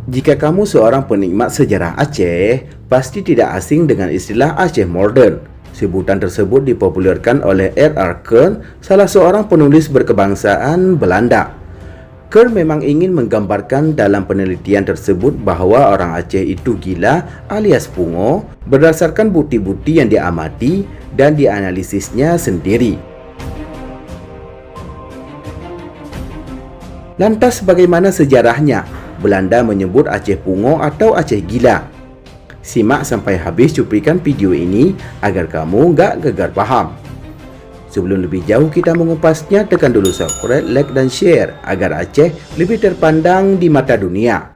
Jika kamu seorang penikmat sejarah Aceh, pasti tidak asing dengan istilah Aceh Modern. Sebutan tersebut dipopulerkan oleh R.R. Kern, salah seorang penulis berkebangsaan Belanda. Kern memang ingin menggambarkan dalam penelitian tersebut bahwa orang Aceh itu gila alias pungo berdasarkan bukti-bukti yang diamati dan dianalisisnya sendiri. Lantas bagaimana sejarahnya? Belanda menyebut Aceh pungo atau Aceh gila. Simak sampai habis cuplikan video ini agar kamu nggak gegar paham. Sebelum lebih jauh kita mengupasnya, tekan dulu subscribe, like, dan share agar Aceh lebih terpandang di mata dunia.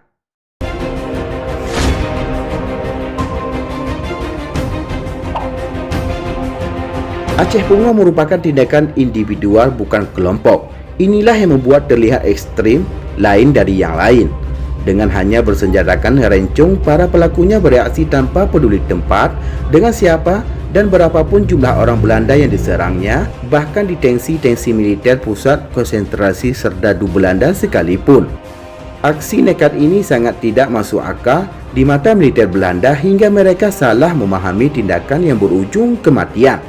Aceh pungo merupakan tindakan individual bukan kelompok. Inilah yang membuat terlihat ekstrim lain dari yang lain. Dengan hanya bersenjatakan rencong, para pelakunya bereaksi tanpa peduli tempat, dengan siapa dan berapapun jumlah orang Belanda yang diserangnya, bahkan di tensi-tensi militer pusat konsentrasi serdadu Belanda sekalipun. Aksi nekat ini sangat tidak masuk akal di mata militer Belanda hingga mereka salah memahami tindakan yang berujung kematian.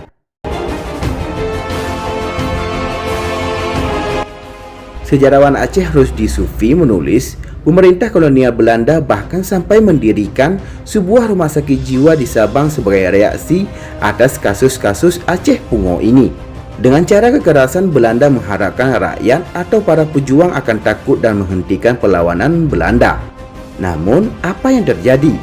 Sejarawan Aceh Rusdi Sufi menulis, pemerintah kolonial Belanda bahkan sampai mendirikan sebuah rumah sakit jiwa di Sabang sebagai reaksi atas kasus-kasus Aceh pungo ini. Dengan cara kekerasan, Belanda mengharapkan rakyat atau para pejuang akan takut dan menghentikan perlawanan Belanda. Namun, apa yang terjadi?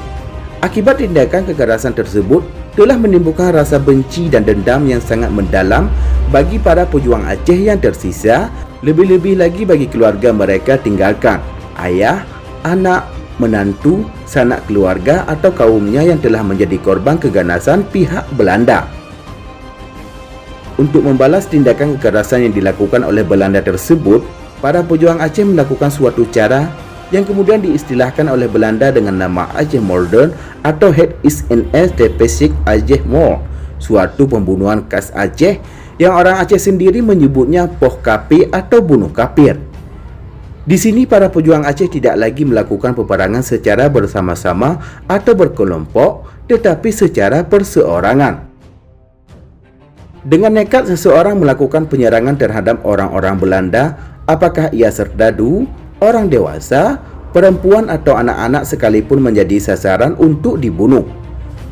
Akibat tindakan kekerasan tersebut telah menimbulkan rasa benci dan dendam yang sangat mendalam bagi para pejuang Aceh yang tersisa, lebih-lebih lagi bagi keluarga mereka tinggalkan, ayah, anak, menantu, sanak keluarga atau kaumnya yang telah menjadi korban keganasan pihak Belanda. Untuk membalas tindakan kekerasan yang dilakukan oleh Belanda tersebut, para pejuang Aceh melakukan suatu cara yang kemudian diistilahkan oleh Belanda dengan nama Aceh Modern atau Het is een Spesifiek Aceh Moord, suatu pembunuhan khas Aceh yang orang Aceh sendiri menyebutnya poh kapi atau bunuh kapir. Di sini para pejuang Aceh tidak lagi melakukan peperangan secara bersama-sama atau berkelompok, tetapi secara perseorangan. Dengan nekat seseorang melakukan penyerangan terhadap orang-orang Belanda, apakah ia serdadu, orang dewasa, perempuan atau anak-anak sekalipun menjadi sasaran untuk dibunuh.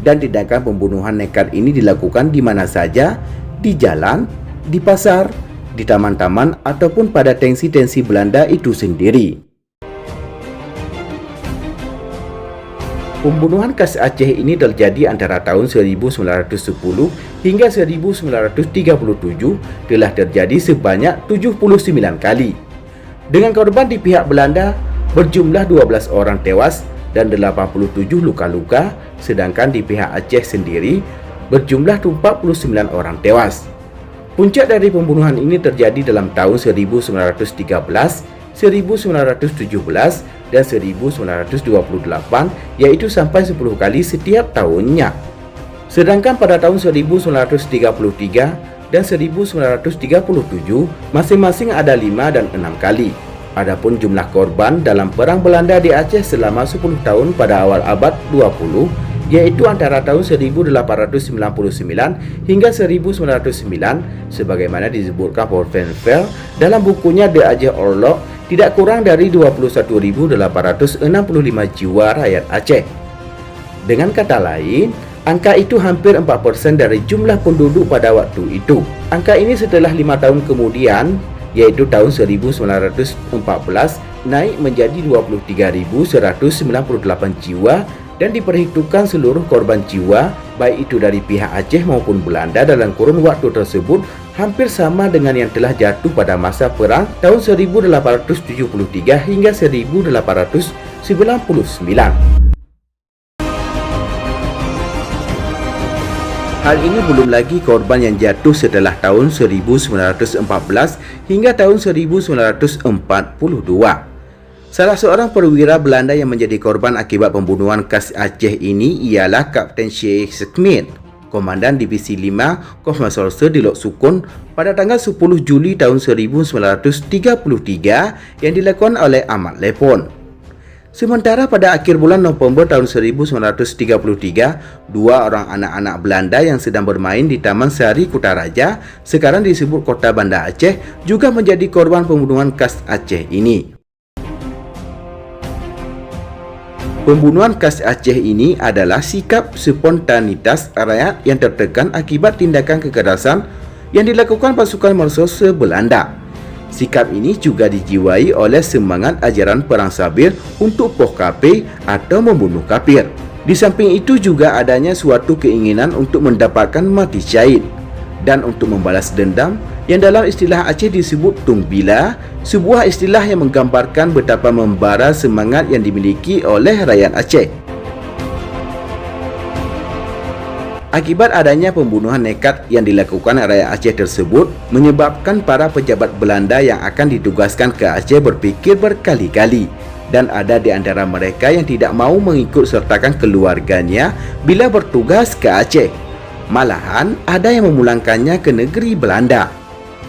Dan tindakan pembunuhan nekat ini dilakukan di mana saja, di jalan, di pasar, di taman-taman, ataupun pada tensi-tensi Belanda itu sendiri. Pembunuhan khas Aceh ini terjadi antara tahun 1910 hingga 1937, telah terjadi sebanyak 79 kali. Dengan korban di pihak Belanda berjumlah 12 orang tewas dan 87 luka-luka, sedangkan di pihak Aceh sendiri berjumlah 49 orang tewas. Puncak dari pembunuhan ini terjadi dalam tahun 1913, 1917, dan 1928, yaitu sampai 10 kali setiap tahunnya. Sedangkan pada tahun 1933 dan 1937 masing-masing ada 5 dan 6 kali. Adapun jumlah korban dalam perang Belanda di Aceh selama 10 tahun pada awal abad 20, yaitu antara tahun 1899 hingga 1909, sebagaimana disebutkan Paul Van Vel dalam bukunya The Aceh Orlog, tidak kurang dari 21.865 jiwa rakyat Aceh. Dengan kata lain, angka itu hampir 4% dari jumlah penduduk pada waktu itu. Angka ini setelah 5 tahun kemudian, yaitu tahun 1914, naik menjadi 23.198 jiwa dan diperhitungkan seluruh korban jiwa, baik itu dari pihak Aceh maupun Belanda dalam kurun waktu tersebut, hampir sama dengan yang telah jatuh pada masa perang tahun 1873 hingga 1899. Hal ini belum lagi korban yang jatuh setelah tahun 1914 hingga tahun 1942. Salah seorang perwira Belanda yang menjadi korban akibat pembunuhan khas Aceh ini ialah Kapten Sheikh Smith, Komandan Divisi 5 Kosmasorse di Lok Sukun pada tanggal 10 Juli tahun 1933 yang dilakukan oleh Ahmad Lepon. Sementara pada akhir bulan November tahun 1933, dua orang anak-anak Belanda yang sedang bermain di Taman Sari Kutaraja, sekarang disebut Kota Banda Aceh, juga menjadi korban pembunuhan khas Aceh ini. Pembunuhan khas Aceh ini adalah sikap spontanitas rakyat yang tertekan akibat tindakan kekerasan yang dilakukan pasukan Merseuse Belanda. Sikap ini juga dijiwai oleh semangat ajaran perang sabir untuk poh kafir atau membunuh kafir. Di samping itu juga adanya suatu keinginan untuk mendapatkan mati syahid dan untuk membalas dendam yang dalam istilah Aceh disebut Tung Bila, sebuah istilah yang menggambarkan betapa membara semangat yang dimiliki oleh rakyat Aceh. Akibat adanya pembunuhan nekat yang dilakukan rakyat Aceh tersebut menyebabkan para pejabat Belanda yang akan ditugaskan ke Aceh berpikir berkali-kali, dan ada di antara mereka yang tidak mau mengikut sertakan keluarganya bila bertugas ke Aceh. Malahan ada yang memulangkannya ke negeri Belanda.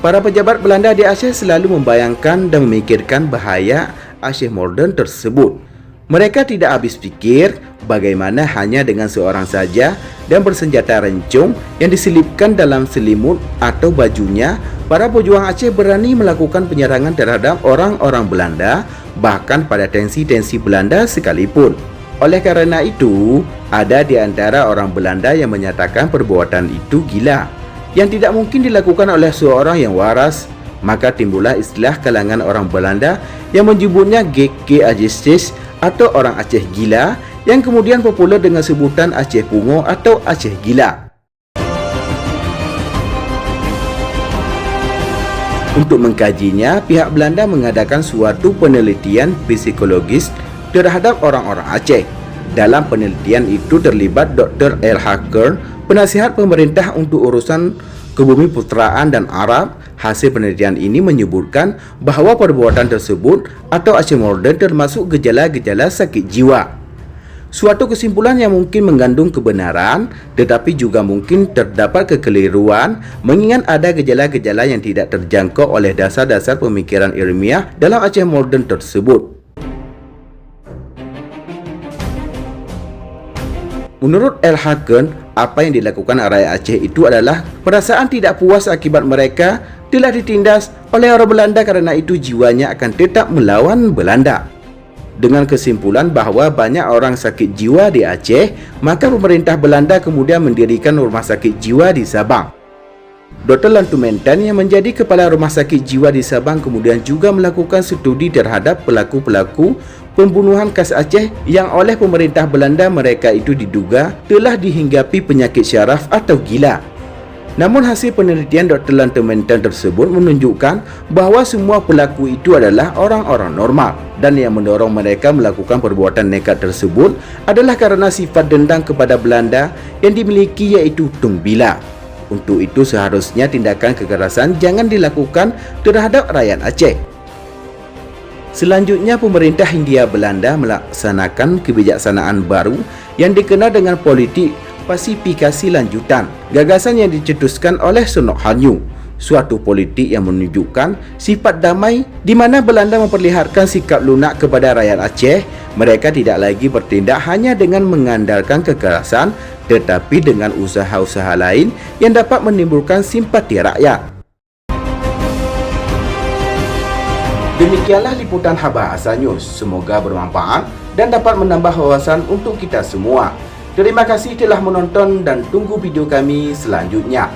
Para pejabat Belanda di Aceh selalu membayangkan dan memikirkan bahaya Aceh moden tersebut. Mereka tidak habis pikir bagaimana hanya dengan seorang saja dan bersenjata rencong yang diselipkan dalam selimut atau bajunya, para pejuang Aceh berani melakukan penyerangan terhadap orang-orang Belanda, bahkan pada tensi-tensi Belanda sekalipun. Oleh karena itu, ada di antara orang Belanda yang menyatakan perbuatan itu gila, yang tidak mungkin dilakukan oleh seorang yang waras. Maka timbullah istilah kalangan orang Belanda yang menyebutnya Gek Aceh atau orang Aceh gila, yang kemudian populer dengan sebutan Aceh Pungo atau Aceh Gila. Untuk mengkajinya, pihak Belanda mengadakan suatu penelitian psikologis terhadap orang-orang Aceh. Dalam penelitian itu terlibat Dr. L. Hacker, penasihat pemerintah untuk urusan kebumiputraan dan Arab. Hasil penelitian ini menyebutkan bahwa perbuatan tersebut atau Aceh moden termasuk gejala-gejala sakit jiwa. Suatu kesimpulan yang mungkin mengandung kebenaran, tetapi juga mungkin terdapat kekeliruan, mengingat ada gejala-gejala yang tidak terjangkau oleh dasar-dasar pemikiran ilmiah dalam Aceh moden tersebut. Menurut L. Haken, apa yang dilakukan rakyat Aceh itu adalah perasaan tidak puas akibat mereka telah ditindas oleh orang Belanda, karena itu jiwanya akan tetap melawan Belanda. Dengan kesimpulan bahwa banyak orang sakit jiwa di Aceh, maka pemerintah Belanda kemudian mendirikan rumah sakit jiwa di Sabang. Dr. Lantumentan yang menjadi kepala rumah sakit jiwa di Sabang kemudian juga melakukan studi terhadap pelaku-pelaku pembunuhan khas Aceh yang oleh pemerintah Belanda mereka itu diduga telah dihinggapi penyakit syaraf atau gila. Namun hasil penelitian Dr. Lantumentan tersebut menunjukkan bahwa semua pelaku itu adalah orang-orang normal, dan yang mendorong mereka melakukan perbuatan nekat tersebut adalah karena sifat dendam kepada Belanda yang dimiliki, yaitu Tung Bila. Untuk itu seharusnya tindakan kekerasan jangan dilakukan terhadap rakyat Aceh. Selanjutnya, pemerintah Hindia Belanda melaksanakan kebijaksanaan baru yang dikenal dengan politik pasifikasi lanjutan, gagasan yang dicetuskan oleh Sun Hanyu, suatu politik yang menunjukkan sifat damai di mana Belanda memperlihatkan sikap lunak kepada rakyat Aceh. Mereka tidak lagi bertindak hanya dengan mengandalkan kekerasan, tetapi dengan usaha-usaha lain yang dapat menimbulkan simpati rakyat. Demikianlah liputan Bahasa News. Semoga bermanfaat dan dapat menambah wawasan untuk kita semua. Terima kasih telah menonton dan tunggu video kami selanjutnya.